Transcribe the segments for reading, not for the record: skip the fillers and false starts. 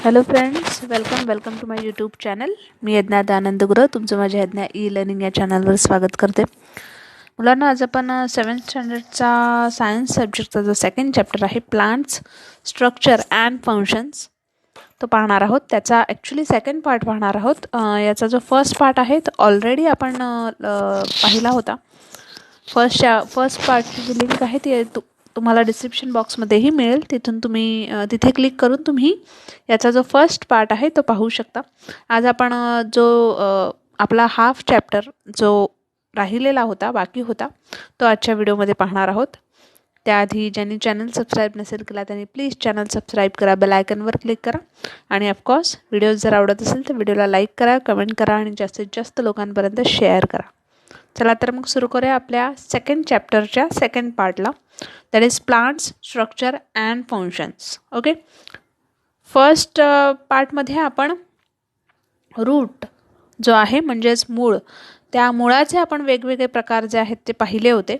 Hello friends, welcome to my YouTube channel. मी यज्ञा आनंद गुरव तुमचं माझ्या यज्ञा ई लर्निंग या चॅनलवर स्वागत करते. मुलांना आज आपण 7th स्टँडर्डचा सायन्स सब्जेक्टचा जो सेकंड चॅप्टर आहे प्लांट्स स्ट्रक्चर अँड फंक्शन्स तो पाहणार आहोत. त्याचा ॲक्च्युली सेकंड पार्ट पाहणार आहोत. याचा जो फर्स्ट पार्ट आहे तो ऑलरेडी आपण पाहिला होता. फर्स्ट पार्टची जी लिंक आहे ती तुम्हाला डिस्क्रिप्शन बॉक्समध्येही मिळेल. तिथून तुम्ही तिथे क्लिक करून तुम्ही याचा जो फर्स्ट पार्ट आहे तो पाहू शकता. आज आपण जो आपला हाफ चॅप्टर जो राहिलेला होता बाकी होता तो आजच्या व्हिडिओमध्ये पाहणार आहोत. त्याआधी ज्यांनी चॅनल सबस्क्राईब नसेल केला त्यांनी प्लीज चॅनल सबस्क्राईब करा, बेल आयकनवर क्लिक करा आणि ऑफकोर्स व्हिडिओ जर आवडत असेल तर व्हिडिओला लाईक करा, कमेंट करा आणि जास्तीत जास्त लोकांपर्यंत शेअर करा. चला तर मग सुरू करूया आपल्या सेकंड चॅप्टरच्या सेकंड पार्टला, that is plants structure and functions. Okay, first पार्टमध्ये आपण रूट जो आहे म्हणजेच मूळ, त्या मुळाचे आपण वेगवेगळे प्रकार जे आहेत ते पाहिले होते.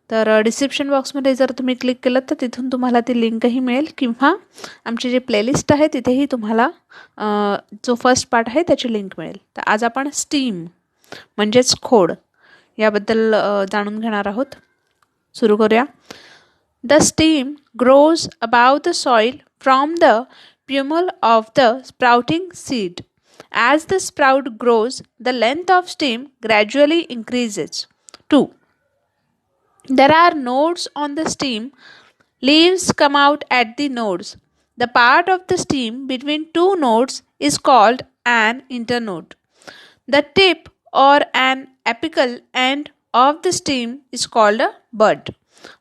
तर डिस्क्रिप्शन बॉक्समध्ये जर तुम्ही क्लिक केलं तर तिथून तुम्हाला ती लिंकही मिळेल किंवा आमची जी प्लेलिस्ट आहे तिथेही तुम्हाला जो फर्स्ट पार्ट आहे त्याची लिंक मिळेल. तर आज आपण स्टीम म्हणजेच खोड याबद्दल जाणून घेणार आहोत. सुरू करूया. The stem grows about the soil from the plumule of the sprouting seed. As the sprout grows, the length of stem gradually increases. 2. There are nodes on the stem. Leaves come out at the nodes. The part of the stem between two nodes is called an internode. The tip or an apical end of the stem is called a bud.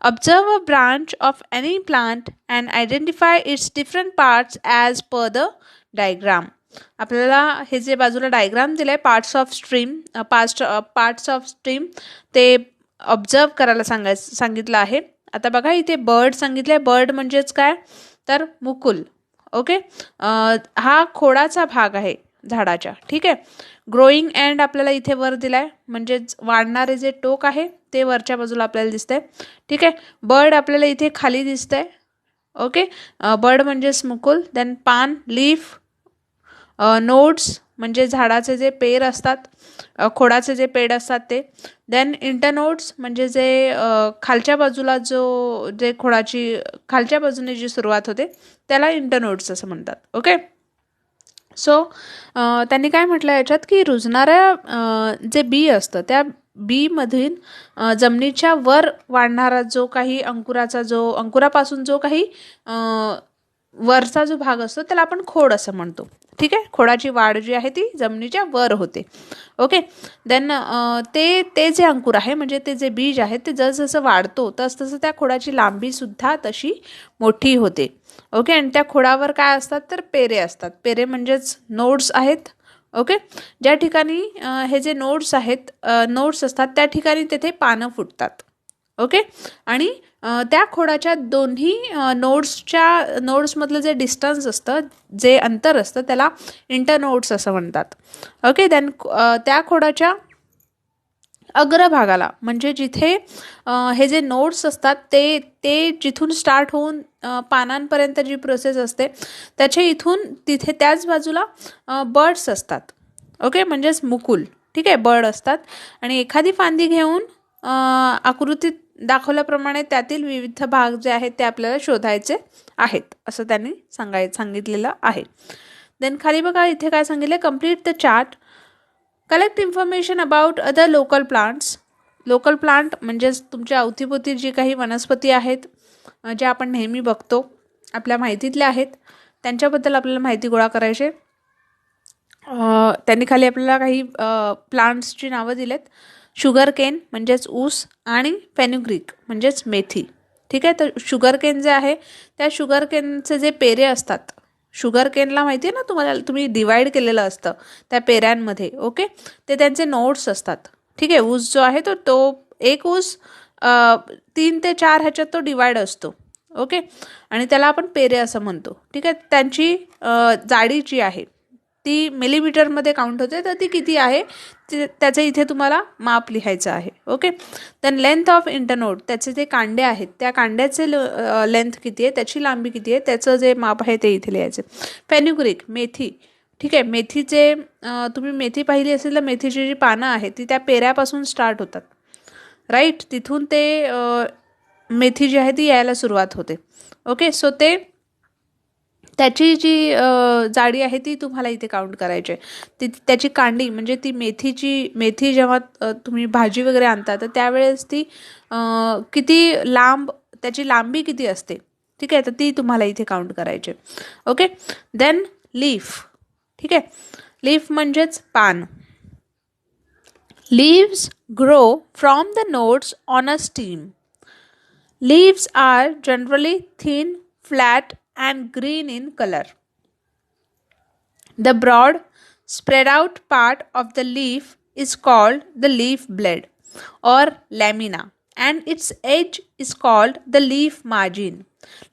Observe a branch of any plant and identify its different parts as per the diagram. आपल्याला हे जे बाजूला diagram दिलं आहे parts of stream ते observe करायला सांगितलं आहे. आता बघा इथे बर्ड सांगितलं आहे. बर्ड म्हणजेच काय तर मुकुल. ओके, हा खोडाचा भाग आहे झाडाच्या. ठीक आहे, ग्रोईंग एंड आपल्याला इथे वर दिला आहे म्हणजेच वाढणारे जे टोक आहे ते वरच्या बाजूला आपल्याला दिसतंय. ठीक आहे, बर्ड आपल्याला इथे खाली दिसतंय. ओके, बर्ड म्हणजेच मुकुल. देन पान, लीफ, नोड्स म्हणजे झाडाचे जे पेर असतात, खोडाचे जे पेड असतात ते. देन इंटरनोड्स म्हणजे जे खालच्या बाजूला जे खोडाची खालच्या बाजूने जी सुरुवात होते त्याला इंटरनोड्स असं म्हणतात. ओके, सो त्यांनी काय म्हटलं याच्यात की रुजणाऱ्या जे बी असतं त्या बीमधील जमिनीच्या वर वाढणारा जो काही अंकुरापासून जो काही वरचा जो भाग असतो त्याला आपण खोड असं म्हणतो. ठीक आहे, खोडाची वाढ जी आहे ती जमिनीच्या वर होते. ओके, देन ते जे अंकुर आहे म्हणजे ते जे बीज आहे ते जसं वाढतो तसं त्या खोडाची लांबी सुद्धा तशी मोठी होते. ओके, आणि त्या खोडावर काय असतात तर पेरे असतात. पेरे म्हणजेच नोड्स आहेत. ओके, ज्या ठिकाणी हे जे नोड्स असतात त्या ठिकाणी तेथे पानं फुटतात. ओके, आणि त्या खोडाच्या दोन्ही नोड्समधलं जे डिस्टन्स असतं, जे अंतर असतं त्याला इंटरनोड्स असं म्हणतात. ओके, देन त्या खोडाच्या अग्रभागाला म्हणजे जिथे हे जे नोड्स असतात ते जिथून स्टार्ट होऊन पानांपर्यंत जी प्रोसेस असते त्याच्या इथून तिथे त्याच बाजूला बर्ड्स असतात. ओके, म्हणजेच मुकुल. ठीक आहे, बर्ड असतात आणि एखादी फांदी घेऊन आकृतीत दाखवल्याप्रमाणे त्यातील विविध भाग जे आहेत ते आपल्याला शोधायचे आहेत असं त्यांनी सांगितलेलं आहे. देन खाली बघा इथे काय सांगितलं, complete the chart, collect information about other local plants. Local plant म्हणजेच तुमच्या अवतीभोवती जी काही वनस्पती आहेत ज्या आपण नेहमी बघतो आपल्या माहितीतल्या आहेत त्यांच्याबद्दल आपल्याला माहिती गोळा करायची. त्यांनी खाली आपल्याला काही प्लांट्सची नावं दिलेत. शुगर केन म्हणजेच ऊस आणि फेनुग्रीक म्हणजेच मेथी. ठीक आहे, तर शुगर केन जे आहे त्या शुगर केनचे जे पेरे असतात, शुगर केनला माहिती आहे ना तुम्हाला, तुम्ही डिवाईड केलेलं असतं त्या पेऱ्यांमध्ये. ओके, ते त्यांचे नोड्स असतात. ठीक आहे, ऊस जो आहे तो एक ऊस 3 ते 4 ह्याच्यात तो डिवाईड असतो. ओके, आणि त्याला आपण पेरे असं म्हणतो. ठीक आहे, त्यांची जाडी जी आहे ती मिलीमीटरमध्ये काउंट होते, तर ती किती आहे त्याचं इथे तुम्हाला माप लिहायचं आहे. Okay. Then length of internode, त्याचे जे कांडे आहेत त्या कांड्याचे लेंथ किती आहे, त्याची लांबी किती आहे, त्याचं जे माप आहे ते इथे लिहायचं. फेन्युग्रीक, मेथी. ठीक आहे, मेथीचे तुम्ही मेथी पाहिली असेल तर मेथीची जी पानं आहेत ती त्या पेऱ्यापासून स्टार्ट होतात, राईट. तिथून ते मेथी जी आहे ती यायला सुरुवात होते. ओके. सो ते त्याची जी जाडी आहे ती तुम्हाला इथे काउंट करायची आहे. त्याची कांडी म्हणजे ती मेथी जेव्हा तुम्ही भाजी वगैरे आणता तर त्यावेळेस ती किती लांब, त्याची लांबी किती असते, ठीक आहे, तर ती तुम्हाला इथे काउंट करायची. ओके. Then leaf. ठीक आहे, लीफ म्हणजेच पान. Leaves grow from the nodes on a stem. Leaves are generally thin, flat, and green in color. The broad, spread out part of the leaf is called the leaf blade or lamina, and its edge is called the leaf margin.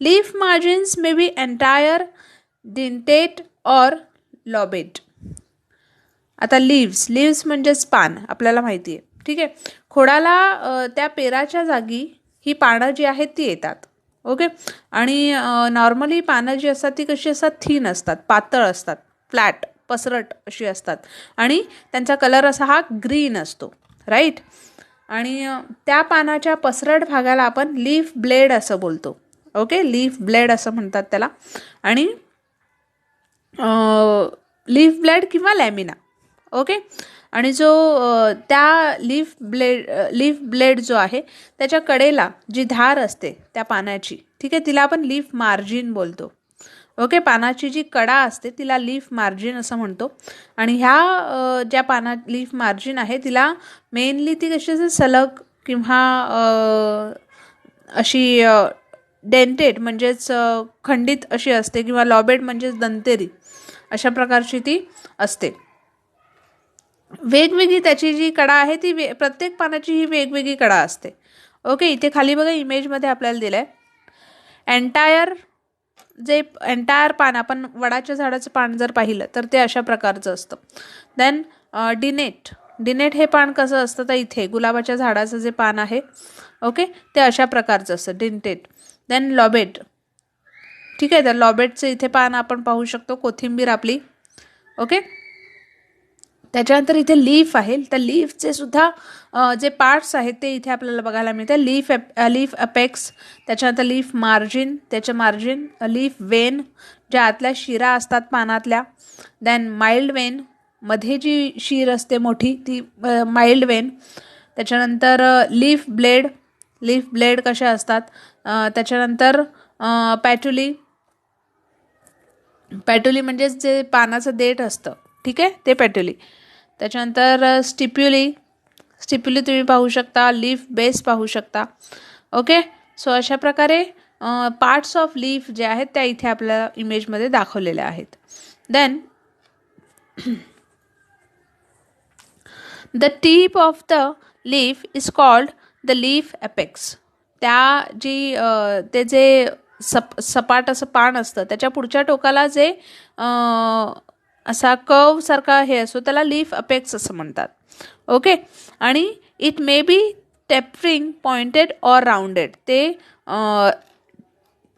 Leaf margins may be entire, dentate, or lobate. आता leaves म्हणजेच पान आपल्याला माहिती आहे. ठीक आहे, खोडाला त्या पेराच्या जागी ही पानं जी आहेत ती येतात. ओके. आणि नॉर्मली पानं जी असतात ती कशी असतात, थीन असतात, पातळ असतात, फ्लॅट, पसरट अशी असतात, आणि त्यांचा कलर असा हा ग्रीन असतो, राईट. आणि त्या पानाच्या पसरट भागाला आपण लीफ ब्लेड असं बोलतो. ओके, लीफ ब्लेड असं म्हणतात त्याला. आणि लीफ ब्लेड किंवा लॅमिना. ओके. आणि जो त्या लीफ ब्लेड जो आहे त्याच्या कडेला जी धार असते त्या पानाची, ठीक आहे, तिला आपण लीफ मार्जिन बोलतो. ओके. पानाची जी कडा असते तिला लीफ मार्जिन असं म्हणतो. आणि ह्या ज्या लीफ मार्जिन आहे तिला मेनली ती कशी असते, सलग किंवा अशी डेंटेड म्हणजेच खंडित अशी असते, किंवा लॉबेड म्हणजेच दंतेरी, अशा प्रकारची ती असते. वेगवेगळी त्याची जी कडा आहे ती प्रत्येक पानाची ही वेगवेगळी कडा असते. ओके. इथे खाली बघा इमेजमध्ये आपल्याला दिलं आहे एंटायर पान, आपण वडाच्या झाडाचं पान जर पाहिलं तर ते अशा प्रकारचं असतं. देन डिनेट हे पान कसं असतं, तर इथे गुलाबाच्या झाडाचं जे पान आहे, ओके, ते अशा प्रकारचं असतं, डिंटेट. देन लॉबेट. ठीक आहे, तर लॉबेटचं इथे पान आपण पाहू शकतो, कोथिंबीर आपली. ओके. त्याच्यानंतर इथे लीफ आहे, तर लीफचे सुद्धा जे पार्ट्स आहेत ते इथे आपल्याला बघायला मिळते. लीफ अपेक्स, त्याच्यानंतर लीफ मार्जिन, त्याच्या मार्जिन, लीफ वेन ज्या आतल्या शिरा असतात पानातल्या, देन माइल्ड वेन, मध्ये जी शीर असते मोठी ती माइल्ड वेन. त्याच्यानंतर लीफ ब्लेड कशा असतात, त्याच्यानंतर पॅट्युली म्हणजेच जे पानाचं देठ असतं, ठीक आहे, ते पॅट्युली. त्याच्यानंतर स्टिप्युली तुम्ही पाहू शकता, लीफ बेस पाहू शकता. ओके. सो अशा प्रकारे पार्ट्स ऑफ लीफ जे आहेत त्या इथे आपल्याला इमेजमध्ये दाखवलेल्या आहेत. Then the tip of the leaf is called the leaf apex. ते जे सपाट असं पान असतं त्याच्या पुढच्या टोकाला जे असा कर्व सारखा हे असतो त्याला लीफ अपेक्स असं म्हणतात. ओके. आणि it may B tapering, pointed or rounded. ते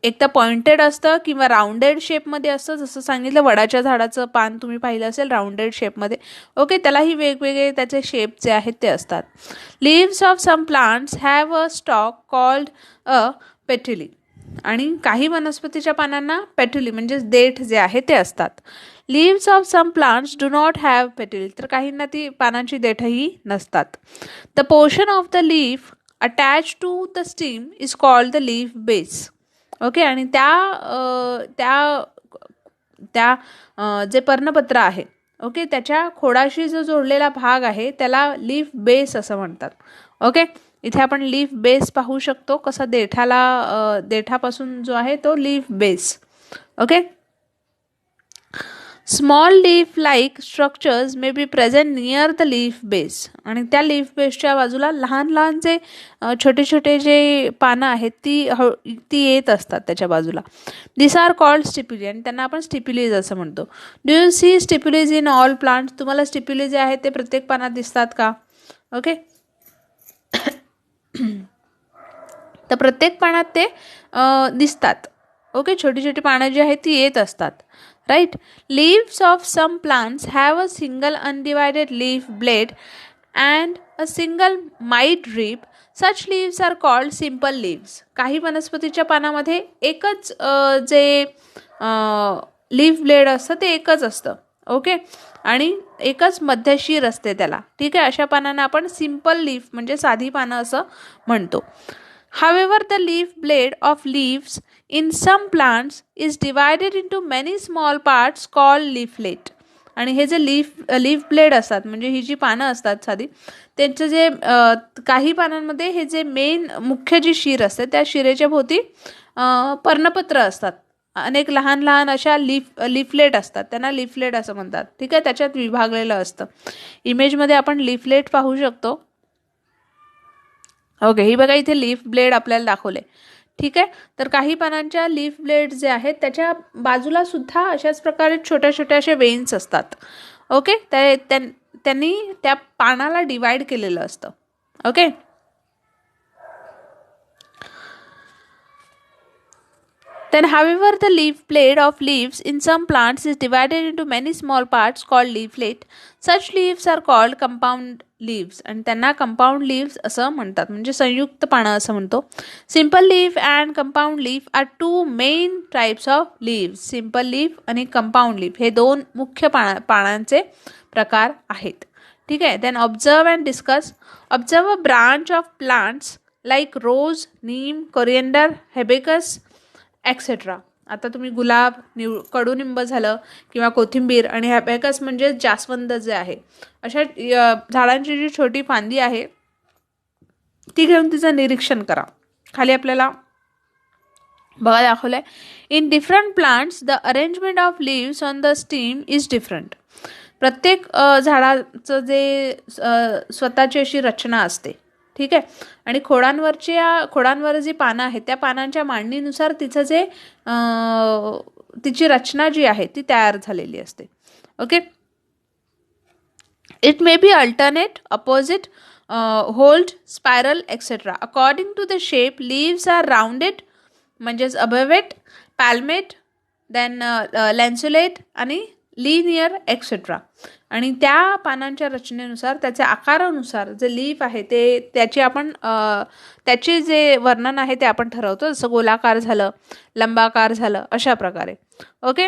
एक तर पॉइंटेड असतं किंवा राऊंडेड शेपमध्ये असतं. जसं सांगितलं वडाच्या झाडाचं पान तुम्ही पाहिलं असेल राऊंडेड शेपमध्ये. ओके. त्यालाही वेगवेगळे त्याचे शेप जे आहेत ते असतात. Leaves of some plants have a stalk called a petiole. आणि काही वनस्पतीच्या पानांना पेट्युली म्हणजेच देठ जे आहे ते असतात. Leaves of some plants do not have petiole. तर काहींना ती पानांची देठही नसतात. The portion of the leaf attach to the stem is called the leaf base. Okay. आणि त्या जे पर्णपत्र आहे, ओके, त्याच्या खोडाशी जो जोडलेला भाग आहे त्याला लीफ बेस असं म्हणतात. ओके. इथे आपण लीफ बेस पाहू शकतो, कसा देठापासून जो आहे तो leaf base. Okay. Small leaf like structures may be present near the leaf base. आणि त्या लीफ बेसच्या बाजूला लहान लहान जे छोटे छोटे जे पानं आहेत ती येत असतात त्याच्या बाजूला. दिस आर कॉल्ड स्टिप्युली, आणि त्यांना आपण स्टिप्युलीज असं म्हणतो. Do you see stipules in all plants? तुम्हाला स्टिप्युली जे आहेत ते प्रत्येक पानात दिसतात का? ओके. तर प्रत्येक पानात ते दिसतात. ओके, छोटी छोटी पानं जी आहेत ती येत असतात. Right. Leaves of some plants have a single undivided leaf blade and a single midrib. Such leaves are called simple leaves. काही वनस्पतीच्या पानामध्ये एकच जे लीफ ब्लेड असतं ते एकच असतं. ओके, आणि एकच मध्यशीर असते त्याला. ठीक आहे, अशा पानांना आपण सिम्पल लीफ म्हणजे साधी पानं असं म्हणतो. However, the leaf blade of leaves in some plants is divided into many small parts called leaflet. आणि हे जे लीफ ब्लेड असतात म्हणजे ही जी पानं असतात साधी, त्यांचं जे काही पानांमध्ये हे जे मेन मुख्य जी शीर असते त्या शिरेच्या भोवती पर्णपत्र असतात. अनेक लहान लहान अशा लीफलेट असतात, त्यांना लीफलेट असं म्हणतात. ठीक आहे, त्याच्यात विभागलेलं असतं. इमेजमध्ये आपण लीफलेट पाहू शकतो. ओके, ही बघा इथे लीफ ब्लेड आपल्याला दाखवले. ठीक आहे, तर काही पानांच्या लीफ ब्लेड जे आहेत त्याच्या बाजूला सुद्धा अशाच प्रकारे छोट्या छोट्या अशा वेन्स असतात. ओके, त्यांनी त्या पानाला डिवाइड केलेलं असतं. Okay. Then, however, the leaf blade of leaves in some plants is divided into many small parts called leaflet. Such leaves are called compound leaves. आणि त्यांना कंपाऊंड लीव्स असं म्हणतात, म्हणजे संयुक्त पानं असं म्हणतो. Simple leaf and compound leaf are two main types of leaves. Simple leaf आणि कंपाऊंड लीफ हे दोन मुख्य पानांचे प्रकार आहेत. ठीक आहे. Then observe and discuss. Observe a branch of plants like rose, neem, coriander, hibiscus etcetera. आता तुम्ही गुलाब, कडुनिंब झालं किंवा कोथिंबीर, आणि हॅबॅकस म्हणजे जास्वंद जे आहे, अशा झाडांची जी छोटी फांदी आहे ती घेऊन तिचं निरीक्षण करा. खाली आपल्याला बघा दाखवलंय. In different plants the arrangement of leaves on the stem is different. प्रत्येक झाडाचं जे स्वतःची अशी रचना असते. ठीक आहे, आणि खोडांवर जी पानं आहेत त्या पानांच्या मांडणीनुसार तिचं जे तिची रचना जी आहे ती तयार झालेली असते. Okay. It may be alternate, opposite, whorled, spiral etcetera. According to the shape leaves are rounded म्हणजेच अबेवेट, पॅल्मेट, देन लॅन्सुलेट आणि लिनियर एक्सेट्रा. आणि त्या पानांच्या रचनेनुसार, त्याच्या आकारानुसार जे लीफ आहे त्याचे जे वर्णन आहे ते आपण ठरवतो. जसं गोलाकार झालं, लंबाकार झालं, अशा प्रकारे. ओके.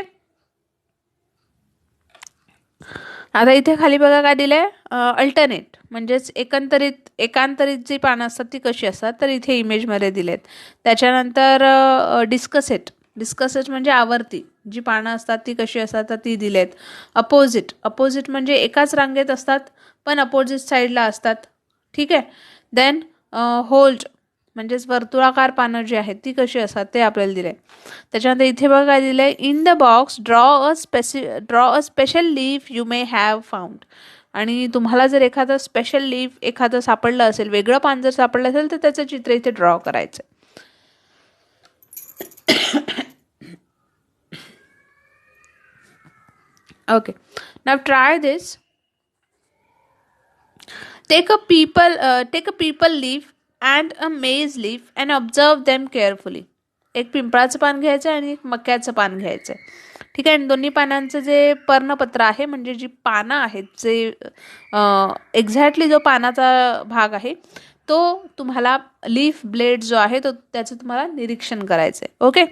आता इथे खाली बघा काय दिलंय, अल्टरनेट म्हणजेच एकांतरित जी पानं असतात ती कशी असतात, तर इथे इमेजमध्ये दिलेत. त्याच्यानंतर डिस्कसेट म्हणजे आवर्ती जी पानं असतात ती कशी असतात तर ती दिलेत. अपोजिट म्हणजे एकाच रांगेत असतात पण अपोजिट साईडला असतात. ठीक आहे. देन होल्ड म्हणजेच वर्तुळाकार पानं जी आहेत ती कशी असतात ते आपल्याला दिले. त्याच्यानंतर इथे बघा काय दिलंय, in the box draw a special leaf you may have found. आणि तुम्हाला जर एखादं स्पेशल लीफ एखादं सापडलं असेल, वेगळं पान जर सापडलं असेल तर त्याचं चित्र इथे ड्रॉ करायचं. Okay, now try this. Take a people leaf and a maize leaf and observe them carefully. एक पिंपळाचं पान घ्यायचं आणि एक मक्याचं पान घ्यायचं. ठीक आहे. दोन्ही पानांचं जे पर्णपत्र आहे म्हणजे जी पानं आहेत, जे एक्झॅक्टली जो पानाचा भाग आहे तो तुम्हाला लीफ ब्लेड जो आहे तो त्याचं तुम्हाला निरीक्षण करायचं आहे. Okay.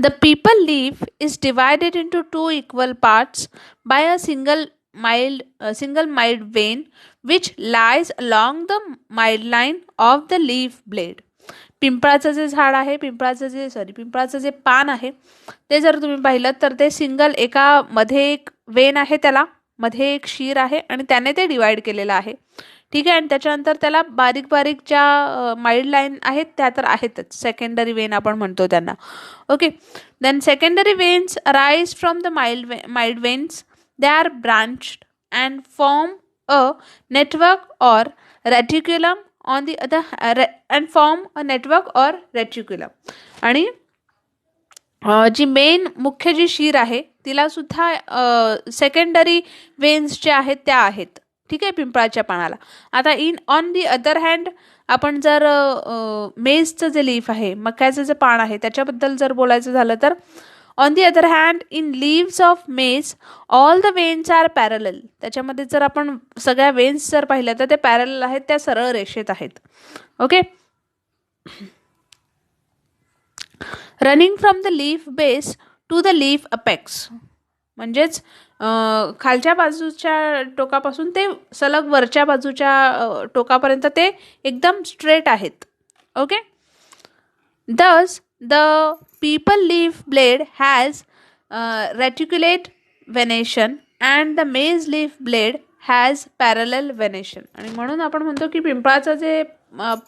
The people leaf is divided into two equal parts by a single mild vein which lies along the mild line of the leaf blade. पिंपळाचं जे झाड आहे, पिंपळाचं जे पान आहे ते जर तुम्ही पाहिलं तर ते एका मध्ये एक वेन आहे त्याला मध्ये एक शीर आहे आणि त्याने ते डिवाइड केलेलं आहे. ठीक आहे. आणि त्याच्यानंतर त्याला बारीक बारीक ज्या माइल्ड लाईन आहेत त्या तर आहेतच, सेकंडरी वेन आपण म्हणतो त्यांना. Okay. Then secondary veins arise from the mild veins. They are branched and form a network or reticulum on the other and form a network or reticulum. आणि जी main मुख्य जी शीर आहे तिला सुद्धा सेकंडरी वेन्स जे आहेत त्या आहेत. ठीक आहे, पिंपळाच्या पानाला. आता ऑन दी अदर हँड आपण जर मेजचं जे लीफ आहे, मक्याचं जे पान आहे त्याच्याबद्दल जर बोलायचं झालं तर on the other hand in leaves of maize all the veins are parallel. त्याच्यामध्ये जर आपण सगळ्या वेन्स जर पाहिल्या तर ते पॅरलल आहेत, त्या सरळ रेषेत आहेत. Okay. Running from the leaf base to the leaf apex. म्हणजेच खालच्या बाजूच्या टोकापासून ते सलग वरच्या बाजूच्या टोकापर्यंत ते एकदम स्ट्रेट आहेत. Okay. Thus the peepal leaf blade has reticulate venation and the maize leaf blade has parallel venation. आणि म्हणून आपण म्हणतो की पिंपळाचं जे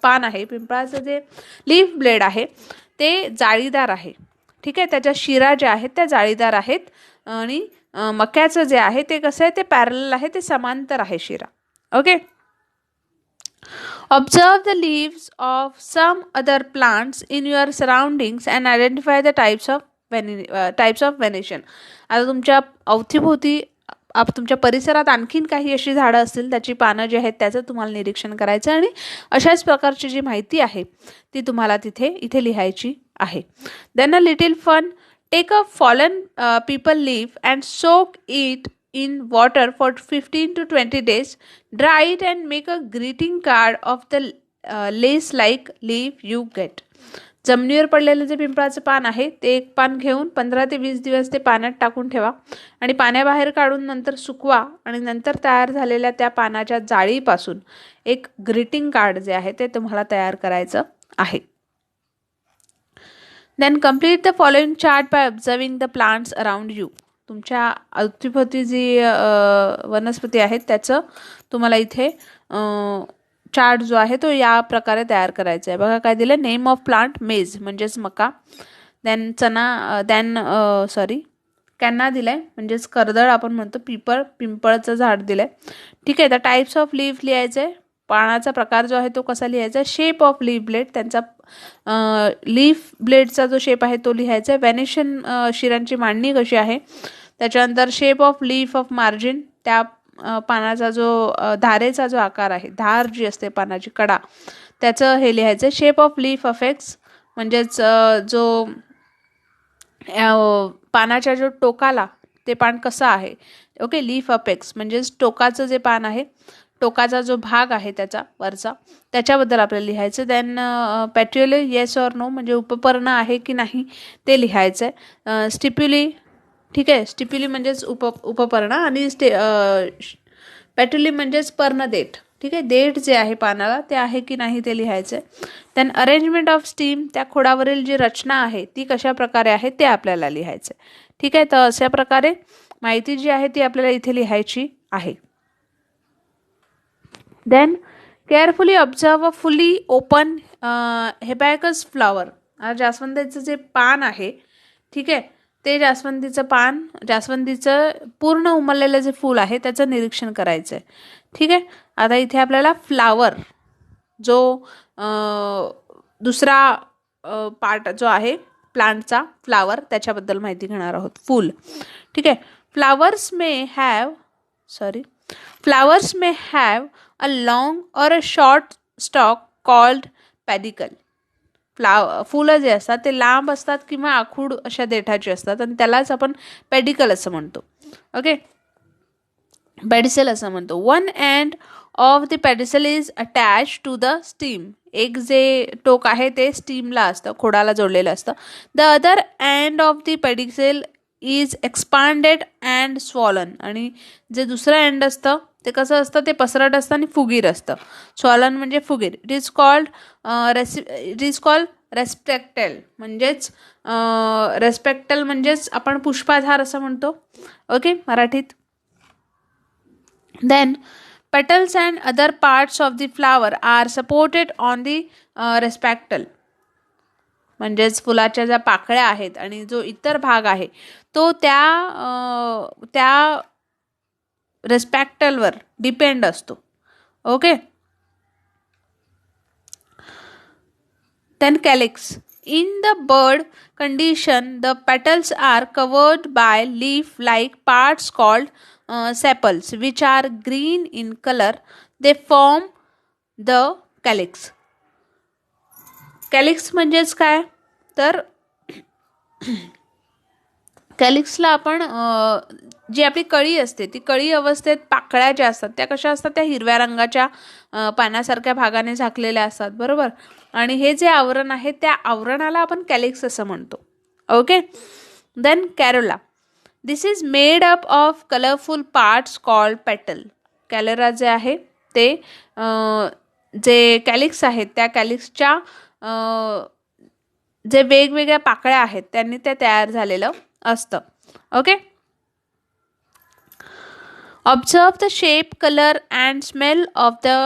पान आहे, पिंपळाचं जे लीफ ब्लेड आहे ते जाळीदार आहे. ठीक आहे, त्याच्या शिरा ज्या आहेत त्या जाळीदार आहेत. आणि मक्याचं जे आहे ते कसं आहे, ते पॅरलल आहे, ते समांतर आहे शिरा. Okay. Observe the leaves of some other plants in your surroundings and identify the types of venation. आता तुमच्या अवतीभोवती तुमच्या परिसरात आणखीन काही अशी झाडं असतील त्याची पानं जी आहेत त्याचं तुम्हाला निरीक्षण करायचं आणि अशाच प्रकारची जी माहिती आहे ती तुम्हाला इथे लिहायची आहे. Then a little fun. Take a fallen peepal leaf and soak it in water for 15 to 20 days. Dry it and make a greeting card of the lace-like leaf you get. जमिनीवर पडलेलं जे पिंपळाचं पान आहे ते एक पान घेऊन 15 ते 20 दिवस ते पाण्यात टाकून ठेवा आणि पाण्याबाहेर काढून नंतर सुकवा आणि नंतर तयार झालेल्या त्या पानाच्या जाळीपासून एक ग्रीटिंग कार्ड जे आहे ते तुम्हाला तयार करायचं आहे. Then complete the following chart by observing the plants around you. तुमच्या अवतीभोवती जी वनस्पती आहेत त्याचं तुम्हाला इथे चार्ट जो आहे तो या प्रकारे तयार करायचा आहे. बघा काय दिलं. नेम ऑफ प्लांट मेज म्हणजेच मका. देन कॅन्ना दिलाय म्हणजेच कर्दळ आपण म्हणतो. पिंपळचं झाड दिलंय. ठीक आहे. द टाइप्स ऑफ लीफ लिहायचं आहे. पानाचा प्रकार जो आहे तो कसा लिहायचा. शेप ऑफ लीफ ब्लेड, त्यांचा लीफ ब्लेडचा जो शेप आहे तो लिहायचा आहे. वेनेशन शिरांची मांडणी कशी आहे. त्याच्यानंतर shape of leaf of margin, त्या पानाचा जो धारेचा जो आकार आहे, धार जी असते पानाची कडा, त्याचं हे लिहायचं. शेप ऑफ लीफ अफेक्ट्स म्हणजेच जो पानाच्या जो टोकाला ते पान कसं आहे. ओके. लीफ अपेक्स म्हणजेच टोकाचं जे पान आहे, टोकाचा जो भाग आहे त्याचा वरचा, त्याच्याबद्दल आपल्याला लिहायचं. देन पॅट्युले येस ऑर नो म्हणजे उपपर्ण आहे की नाही ते लिहायचं आहे. स्टिप्युली. ठीक आहे. स्टिप्युली म्हणजेच उपपर्ण आणि पॅट्युली म्हणजेच पर्णदेठ. ठीक आहे. देठ जे आहे पानाला ते आहे की नाही ते लिहायचं आहे. देन अरेंजमेंट ऑफ स्टीम, त्या खोडावरील जी रचना आहे ती कशा प्रकारे आहे ते आपल्याला लिहायचं आहे. ठीक आहे. तर अशा प्रकारे माहिती जी आहे ती आपल्याला इथे लिहायची आहे. Then carefully observe a fully open हेबॅकस flower. जास्वंदीचं जे पान आहे, ठीक आहे, ते जास्वंदीचं पूर्ण उमललेलं जे फूल आहे त्याचं निरीक्षण करायचं आहे. ठीक आहे. आता इथे आपल्याला फ्लावर जो दुसरा पार्ट जो आहे प्लांटचा, फ्लावर, त्याच्याबद्दल माहिती घेणार आहोत. फूल. ठीक आहे. Flowers may have a long or a short stalk called pedicel. फुलं जे असतात ते लांब असतात किंवा आखूड अशा देठाची असतात आणि त्यालाच आपण पेडिकल असं म्हणतो. ओके. पेडिसेल असं म्हणतो. One end of the pedicel is attach to the stem. एक जे टोक आहे ते स्टीमला असतं, खोडाला जोडलेलं असतं. The other end of the pedicel is expanded and swollen. आणि जे दुसरं एंड असतं ते कसं असतं, ते पसरट असतं आणि फुगीर असतं. स्वॉलन म्हणजे फुगीर. इट इज कॉल्ड रेस्पेक्टेल म्हणजेच आपण पुष्पाधार असं म्हणतो. ओके. मराठीत Then petals and other parts of the flower are supported on the respectal, म्हणजेच फुलाच्या ज्या पाकळ्या आहेत आणि जो इतर भाग आहे तो त्या रेस्पेक्टलवर डिपेंड असतो. Okay. Then calyx. In the bird condition, the petals are covered by leaf-like parts called sepals, which are green in color. They form the calyx. Calyx म्हणजेच काय तर कॅलिक्सला आपण जी आपली कळी असते ती कळी अवस्थेत पाकळ्या ज्या असतात त्या कशा असतात, त्या हिरव्या रंगाच्या पानासारख्या भागाने झाकलेल्या असतात, बरोबर. आणि हे जे आवरण आहे त्या आवरणाला आपण कॅलिक्स असं म्हणतो. Okay. Then corolla. This is made up of colourful parts called petal. Corolla जे आहे ते जे कॅलिक्स आहेत त्या कॅलिक्सच्या जे वेगवेगळ्या पाकळ्या आहेत त्यांनी ते तयार झालेलं असतं. Okay. Observe the shape, color and smell of the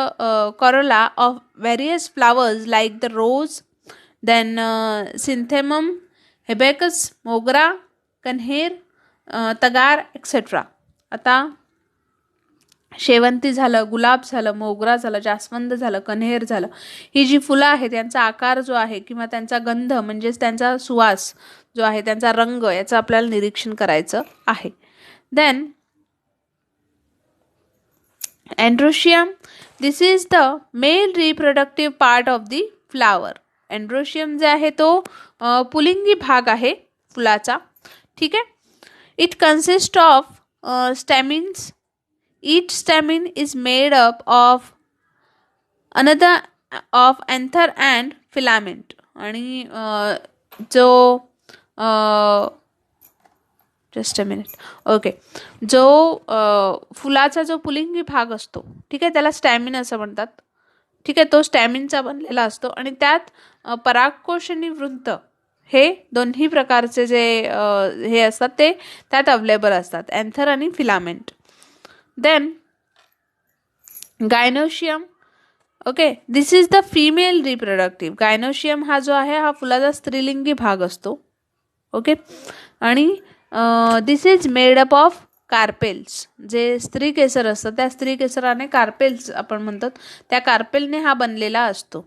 corolla of various flowers like the rose, then synthemum, hibiscus, mogra, Kanher, तगार etc. आता शेवंती झालं, गुलाब झालं, मोगरा झालं, जास्वंद झालं, कन्हेर झालं, ही जी फुलं आहेत त्यांचा आकार जो आहे किंवा त्यांचा गंध म्हणजेच त्यांचा सुवास जो आहे, त्यांचा रंग, याचं आपल्याला निरीक्षण करायचं आहे. Then androecium. This is the male reproductive part of the flower. Androecium जे आहे तो पुलिंगी भाग आहे फुलाचा. ठीक आहे. It consist of stamens. Each stamen is made up of another of anther and filament. आणि जो जस्ट अ मिनिट. ओके. जो फुलाचा जो पुलिंगी भाग असतो, ठीक आहे, त्याला स्टॅमिन असं म्हणतात. ठीक आहे. तो स्टॅमिनचा बनलेला असतो आणि त्यात परागकोश आणि वृंत हे दोन्ही प्रकारचे जे हे असतात ते त्यात अवेलेबल असतात, अँथर आणि filament. Then gynoecium. Okay. This is the female reproductive. Gynoecium हा जो आहे हा फुलाचा स्त्रीलिंगी भाग असतो. ओके. आणि this is made up of carpels. जे स्त्री केसर असतं त्या स्त्री केसराने कार्पेल्स आपण म्हणतात, त्या कार्पेलने हा बनलेला असतो.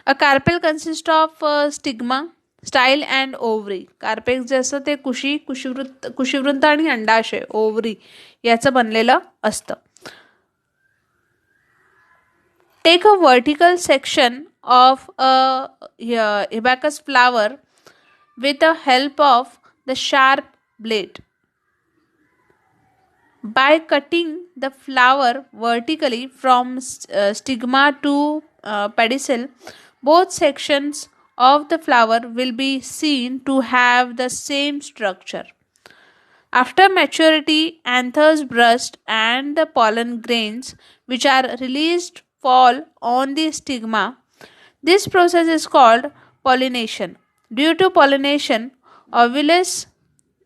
A carpel consist of stigma, style and ovary. Carpel जे असतं ते कुशीवृंत आणि अंडाशय, ओव्हरी याचं बनलेलं असतं. Take a vertical section of a hibiscus flower with a help of the sharp blade. By cutting the flower vertically from stigma to pedicel, both sections of the flower will be seen to have the same structure. After maturity, anthers burst and the pollen grains which are released fall on the stigma. This process is called pollination. Due to pollination, ovules,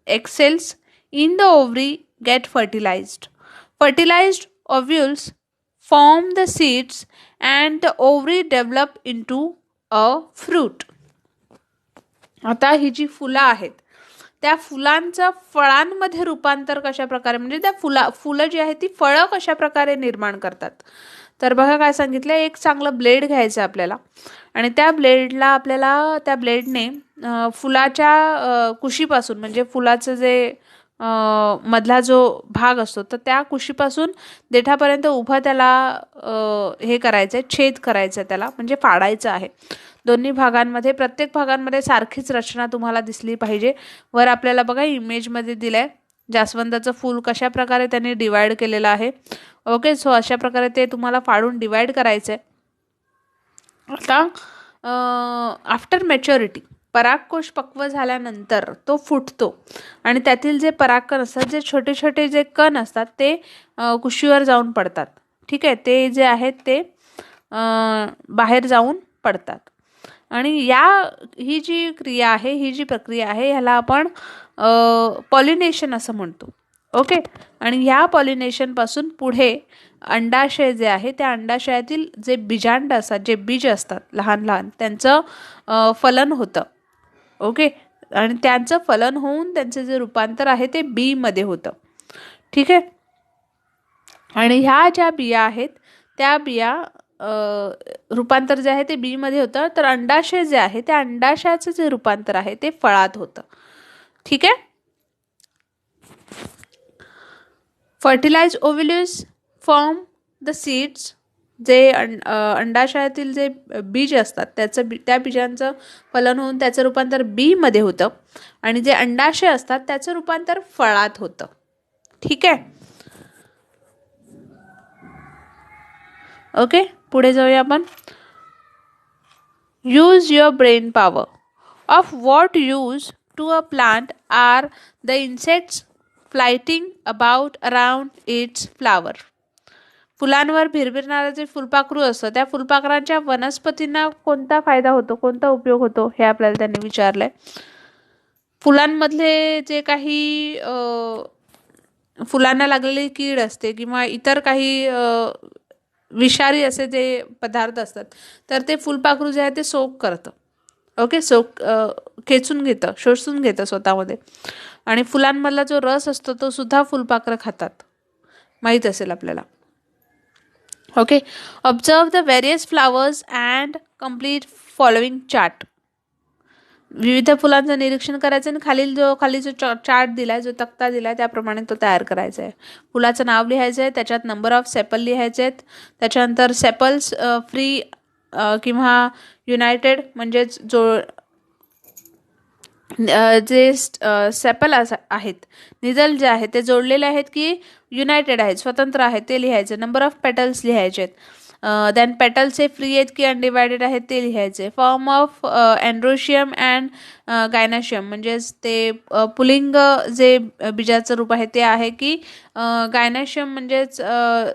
egg cells in the ovary get fertilized. Fertilized ovules form the seeds and the ovary develop into a fruit. आता ही जी फुलं आहेत त्या फुलांचं फळांमध्ये रूपांतर कशा प्रकारे, म्हणजे त्या फुलं जी आहेत ती फळं कशा प्रकारे निर्माण करतात. तर बघा काय सांगितलं, एक चांगलं ब्लेड घ्यायचं आपल्याला आणि त्या ब्लेडने फुलाच्या कुशीपासून, म्हणजे फुलाचं जे मधला जो भाग असतो तर त्या कुशीपासून देठापर्यंत उभं त्याला हे करायचं आहे, छेद करायचं आहे त्याला, म्हणजे फाडायचं आहे. दोन्ही भागांमध्ये, प्रत्येक भागांमध्ये सारखीच रचना तुम्हाला दिसली पाहिजे. वर आपल्याला बघा इमेजमध्ये दिलंय जास्वंदाचं फूल कशा प्रकारे त्यांनी डिवाइड केलेलं आहे. ओके. सो अशा प्रकारे ते तुम्हाला फाडून डिवाइड करायचं आहे. आता आफ्टर मॅच्युरिटी, परागकोश पक्व झाल्यानंतर तो फुटतो आणि त्यातील जे परागकण असतात, जे छोटे छोटे जे कण असतात ते कुशीवर जाऊन पडतात. ठीक आहे. ते जे आहेत ते बाहेर जाऊन पडतात आणि ही जी क्रिया आहे, ही जी प्रक्रिया आहे ह्याला आपण पॉलिनेशन असं म्हणतो. ओके. आणि ह्या पॉलिनेशनपासून पुढे अंडाशय जे आहे त्या अंडाशयातील जे बीजांड असतात, जे बीज असतात लहान लहान, त्यांचं फलन होतं. ओके. आणि त्यांचं फलन होऊन त्यांचे जे रूपांतर आहे ते बी मध्ये होतं. ठीक आहे. आणि ह्या ज्या बिया आहेत त्या बिया रूपांतर जे आहे ते बी मध्ये होतं. तर अंडाशय जे आहे त्या अंडाशयाचं जे रूपांतर आहे ते फळात होतं. ठीक आहे. Fertilize ovules form the seeds. जे अंडाशयातील जे बीज असतात त्या बीजांचं फलन होऊन त्याचं रूपांतर बी मध्ये होतं. आणि जे अंडाशय असतात त्याचं रूपांतर फळात होतं. ठीक आहे. ओके. पुढे जाऊया आपण. Use your brain power. Of what use to a plant are the insects flitting about around its flower. फुलांवर भिरभिरणारं जे फुलपाखरू असतं त्या फुलपाखरांच्या वनस्पतींना कोणता फायदा होतो, कोणता उपयोग होतो हे आपल्याला त्यांनी विचारलंय. फुलांमधले जे काही फुलांना लागलेली कीड असते किंवा इतर काही विषारी असे जे पदार्थ असतात तर ते फुलपाखरू जे आहे ते सोक करतं. ओके. खेचून घेतं, शोषून घेतं स्वतःमध्ये. आणि फुलांमधला जो रस असतो तो सुद्धा फुलपाखरं खातात, माहीत असेल आपल्याला. Okay. Observe the various flowers and complete following chart. विविध फुलांचं निरीक्षण करायचं आणि खाली जो चार्ट दिलाय, जो तक्ता दिलाय त्याप्रमाणे तो तयार करायचा आहे. फुलाचं नाव लिहायचं आहे, त्याच्यात नंबर ऑफ सेपल लिहायचे आहेत, त्याच्यानंतर सेपल्स फ्री किंवा युनायटेड म्हणजेच जे सेपल आहेत, निजल जे आहेत ते जोडलेले आहेत की युनायटेड आहेत, स्वतंत्र आहेत ते लिहायचे. नंबर ऑफ पेटल्स लिहायचे आहेत. देन पेटल्स हे फ्री आहेत की अनडिवायडेड आहेत ते लिहायचे. फॉर्म ऑफ अँड्रोशियम अँड गायनाशियम म्हणजेच ते पुलिंग जे बीजाचं रूप आहे ते आहे की गायनाशियम म्हणजेच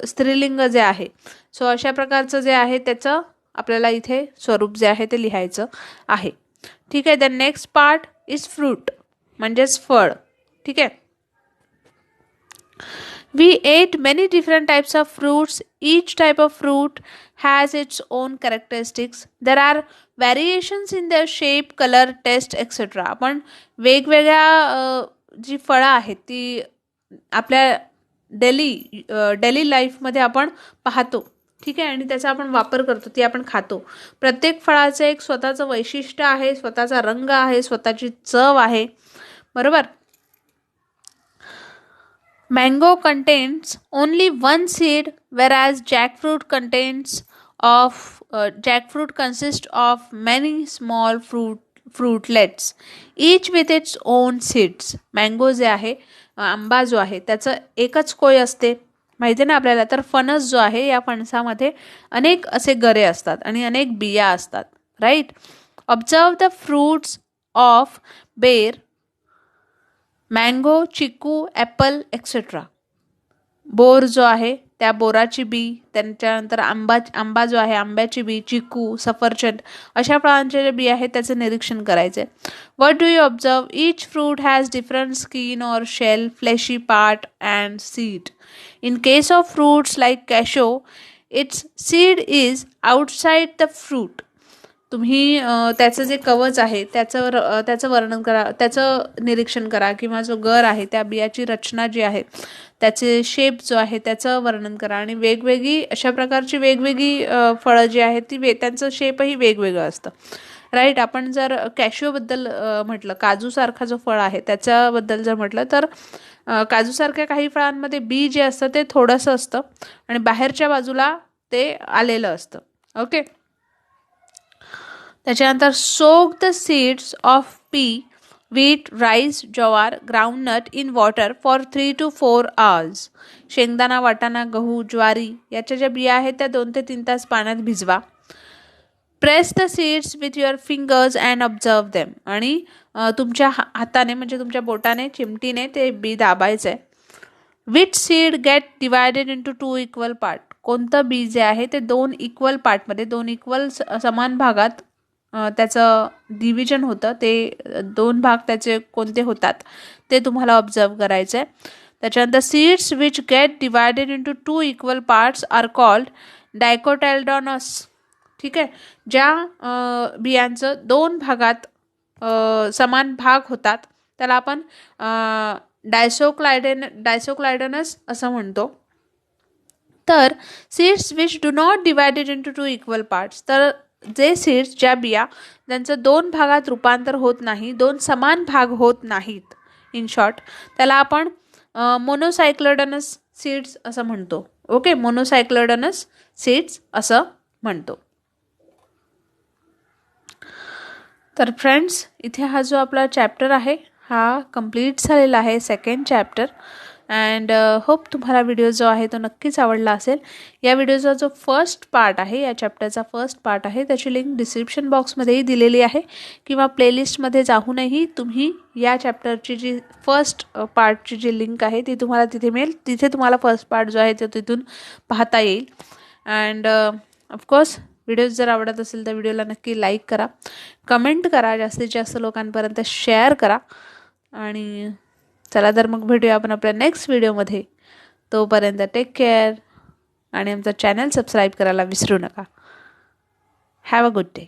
स्त्रीलिंग जे आहे. सो अशा प्रकारचं जे आहे त्याचं आपल्याला इथे स्वरूप जे आहे ते लिहायचं आहे. ठीक आहे. The next part is fruit म्हणजेच फळ. ठीक आहे. We ate many different types of fruits. Each type of fruit has its own characteristics. There are variations in their shape, color, taste, etc. आपण वेगवेगळ्या जी फळं आहेत ती आपल्या डेली लाईफमध्ये आपण पाहतो. ठीक आहे. आणि त्याचा आपण वापर करतो, ती आपण खातो. प्रत्येक फळाचं एक स्वतःचं वैशिष्ट्य आहे, स्वतःचा रंग आहे, स्वतःची चव आहे. बरोबर. Mango contains only one seed, whereas jackfruit consists of many small fruitlets, each with its own seeds. Mango जे आहे, आंबा जो आहे त्याचं एकच कोय असते, माहिती ना आपल्याला. तर फणस जो आहे या फणसामध्ये अनेक असे गरे असतात आणि अनेक बिया असतात. Right. Observe the fruits of ber, mango, chikoo, apple etcetera. बोर जो आहे त्या बोराची बी, त्याच्यानंतर आंबा जो आहे आंब्याची बी, चिकू, सफरचंद अशा फळांचे जे बी आहेत त्याचं निरीक्षण करायचे. What do you observe? Each fruit has different skin और shell, fleshy part and seed. In case of fruits like cashew, its seed is outside the fruit. तुम्ही त्याचं जे कवच आहे त्याचं वर्णन करा, त्याचं निरीक्षण करा, किंवा जो गर आहे त्या बियाची रचना जी आहे, त्याचे शेप जो आहे त्याचं वर्णन करा. आणि वेगवेगळी अशा प्रकारची वेगवेगळी फळं जी आहेत ती त्यांचं शेपही वेगवेगळं असतं. राईट. आपण जर कॅशिओबद्दल म्हटलं, काजूसारखा जो फळ आहे त्याच्याबद्दल जर म्हटलं तर काजूसारख्या काही फळांमध्ये बी जे असतं ते थोडंसं असतं आणि बाहेरच्या बाजूला ते आलेलं असतं. ओके. त्याच्यानंतर soak the seeds of P, wheat, rice, jowar, groundnut in water for 3 to 4 hours. शेंगदाणा, वाटाणा, गहू, ज्वारी याच्या ज्या बिया आहेत त्या 2 ते 3 तास पाण्यात भिजवा. Press the seeds with your fingers and observe them. आणि तुमच्या हाताने म्हणजे तुमच्या बोटाने, चिमटीने ते बी दाबायचं आहे. Which seed get divided into 2 equal part. कोणतं बी जे आहे ते 2 equal पार्टमध्ये, 2 equal समान भागात त्याचं डिव्हिजन होतं. ते 2 भाग त्याचे कोणते होतात ते तुम्हाला ऑब्झर्व करायचं आहे. त्याच्यानंतर seeds which get divided into 2 equal parts are called dicotyledonous. ठीक आहे, ज्या बियांचं 2 भागात समान भाग होतात त्याला आपण डायसोक्लायडनस असं म्हणतो. तर seeds which do not divided into 2 equal parts, तर जे सीड्स, ज्या बिया ज्यांचं 2 भागात रूपांतर होत नाही, 2 समान भाग होत नाहीत, इन शॉर्ट त्याला आपण मोनोसायक्लोडनस सीड्स असं म्हणतो. ओके, मोनोसायक्लोडनस सीड्स असं म्हणतो. तर फ्रेंड्स, इथे हा जो आपला चॅप्टर आहे हा कंप्लीट झालेला आहे, सेकंड चॅप्टर. अँड होप तुम्हाला व्हिडिओ जो आहे तो नक्कीच आवडला असेल. या व्हिडिओचा जो फर्स्ट पार्ट आहे, या चॅप्टरचा फर्स्ट पार्ट आहे, त्याची लिंक डिस्क्रिप्शन बॉक्समध्येही दिलेली आहे किंवा प्लेलिस्टमध्ये जाऊनही तुम्ही या चॅप्टरची जी फर्स्ट पार्टची जी लिंक आहे ती तुम्हाला तिथे मिळेल. तिथे तुम्हाला फर्स्ट पार्ट जो आहे तो तिथून पाहता येईल. अँड ऑफकोर्स व्हिडिओज जर आवडत असेल तर व्हिडिओला नक्की लाईक करा, कमेंट करा, जास्तीत जास्त लोकांपर्यंत शेअर करा. आणि चला तर मग भेटूया आपण आपल्या नेक्स्ट व्हिडिओमध्ये. तोपर्यंत टेक केअर आणि आमचा चॅनल सबस्क्राईब करायला विसरू नका. Have a good day.